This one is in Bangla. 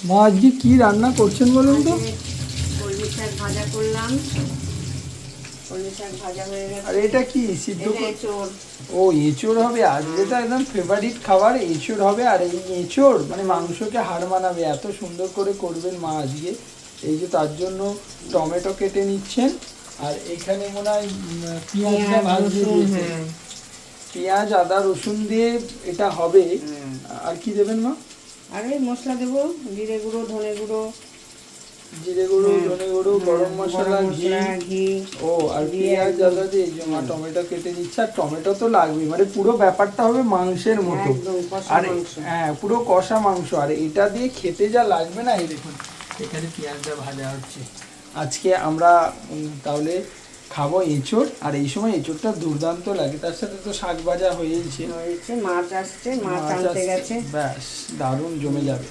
মা আজকে কি রান্না করছেন বলুন তো? কলমি শাক ভাজা করলাম। কলমি শাক ভাজা হয়ে গেছে। আর এটা কি সিদ্ধ? এটা এঁচোড়। ও এঁচোড় হবে আজকে, তো একদম ফেভারিট খাবার এঁচোড় হবে। আর এই এঁচোড় মানে মাংসকে হার মানাবে, এত সুন্দর করে করবেন মা আজকে। এই যে তার জন্য টমেটো কেটে নিচ্ছেন, আর এখানে মনে হয় পেঁয়াজটা ভাজতে দিয়েছেন। পেঁয়াজ আদা রসুন দিয়ে এটা হবে। আর কি দেবেন মা? আর এই মশলা দেবো, জিরে গুঁড়ো, ধনে গুঁড়ো, জিরে গুঁড়ো, ধনে গুঁড়ো, গরম মশলা, ঘি। ও আর পেঁয়াজ আদা দিয়ে এই যে মা টমেটো কেটে দিচ্ছে। আর টমেটো তো লাগবে, মানে পুরো ব্যাপারটা হবে মাংসের মতো। একদম কষা আর মাংস। হ্যাঁ, পুরো কষা মাংস। আর এটা দিয়ে খেতে যা লাগবে না, এই দেখুন এখানে পেঁয়াজটা ভাজা হচ্ছে। আজকে আমরা তাহলে খাবো এঁচোড়। আর এই সময় এঁচোড়টা দুর্দান্ত লাগে, তার সাথে তো শাক ভাজা হয়েইছে। হয়েছে, মাছ আসছে, মাছ মাছ আনতে আসছে, গেছে। ব্যাস দারুণ জমে যাবে।